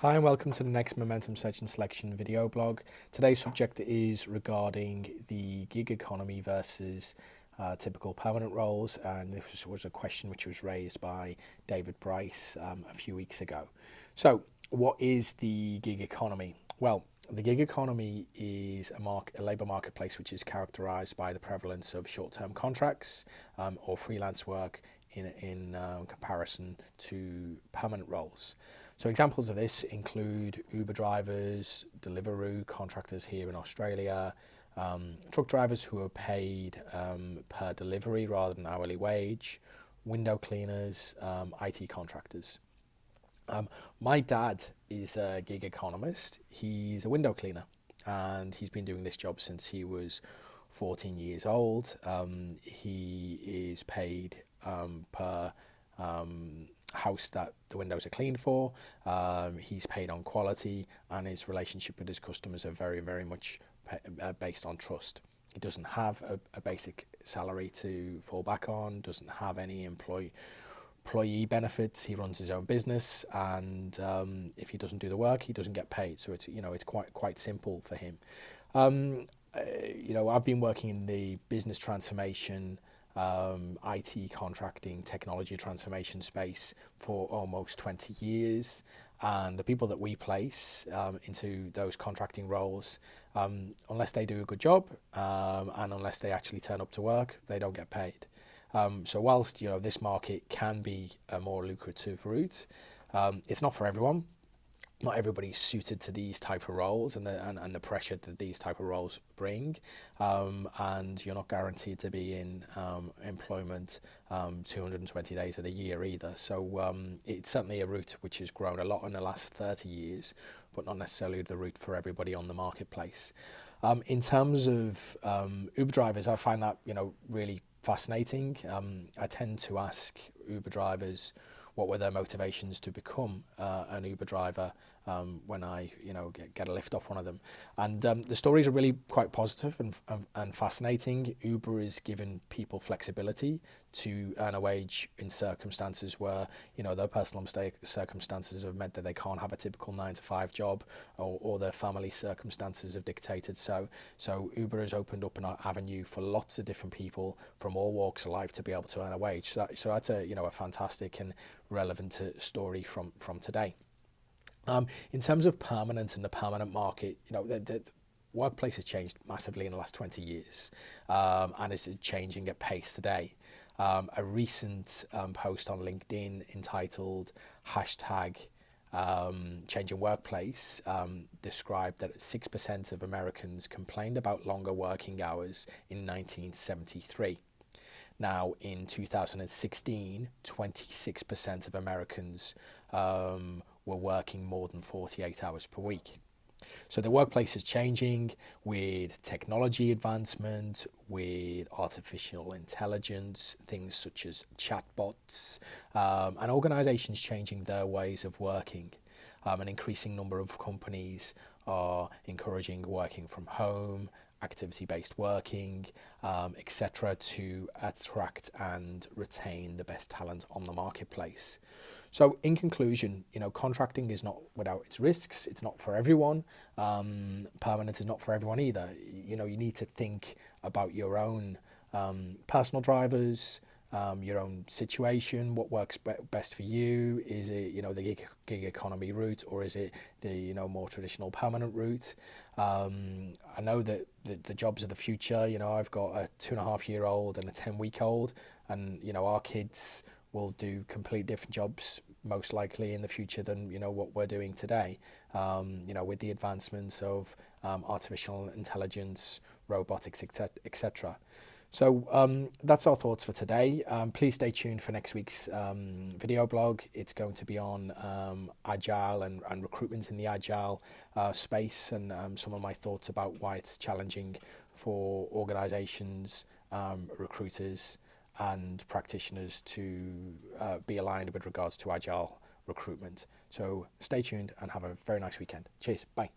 Hi and welcome to the next Momentum Search and Selection video blog. Today's subject is regarding the gig economy versus typical permanent roles, and this was a question which was raised by David Bryce a few weeks ago. So, what is the gig economy? Well, the gig economy is a labour marketplace which is characterised by the prevalence of short-term contracts or freelance work in comparison to permanent roles. So examples of this include Uber drivers, Deliveroo contractors here in Australia, truck drivers who are paid per delivery rather than hourly wage, window cleaners, IT contractors. My dad is a gig economist. He's a window cleaner and he's been doing this job since he was 14 years old. He is paid per house that the windows are cleaned for. He's paid on quality, and his relationship with his customers are very, very much based on trust. He doesn't have a basic salary to fall back on, doesn't have any employee benefits. He runs his own business, and if he doesn't do the work, he doesn't get paid. So it's quite simple for him. I've been working in the business transformation, IT contracting, technology transformation space for almost 20 years. And the people that we place into those contracting roles, unless they do a good job and unless they actually turn up to work, they don't get paid. So whilst this market can be a more lucrative route, it's not for everyone. Not everybody's suited to these type of roles and the pressure that these type of roles bring, and you're not guaranteed to be in employment 220 days of the year either. So it's certainly a route which has grown a lot in the last 30 years, but not necessarily the route for everybody on the marketplace. In terms of Uber drivers, I find that really fascinating. I tend to ask Uber drivers what were their motivations to become an Uber driver when I get a lift off one of them, and the stories are really quite positive and fascinating. Uber is giving people flexibility to earn a wage in circumstances where their personal circumstances have meant that they can't have a typical 9-to-5 job, or their family circumstances have dictated so Uber has opened up an avenue for lots of different people from all walks of life to be able to earn a wage. So that's a fantastic and relevant story from today. In terms of permanent and the permanent market, the workplace has changed massively in the last 20 years, and is changing at pace today. A recent post on LinkedIn entitled hashtag changing workplace described that 6% of Americans complained about longer working hours in 1973. Now, in 2016, 26% of Americans were working more than 48 hours per week. So the workplace is changing with technology advancement, with artificial intelligence, things such as chatbots, and organisations changing their ways of working. An increasing number of companies are encouraging working from home, activity-based working, etc., to attract and retain the best talent on the marketplace. So in conclusion, contracting is not without its risks. It's not for everyone. Permanent is not for everyone either. You need to think about your own personal drivers, your own situation, what works best for you. Is it the gig economy route, or is it the more traditional permanent route? I know that the jobs of the future. I've got a 2.5-year-old and a 10-week-old, and our kids will do completely different jobs most likely in the future than what we're doing today, with the advancements of artificial intelligence, robotics, etc. So that's our thoughts for today. Please stay tuned for next week's video blog. It's going to be on Agile and recruitment in the Agile space, and some of my thoughts about why it's challenging for organisations, recruiters and practitioners to be aligned with regards to Agile recruitment. So stay tuned and have a very nice weekend. Cheers. Bye.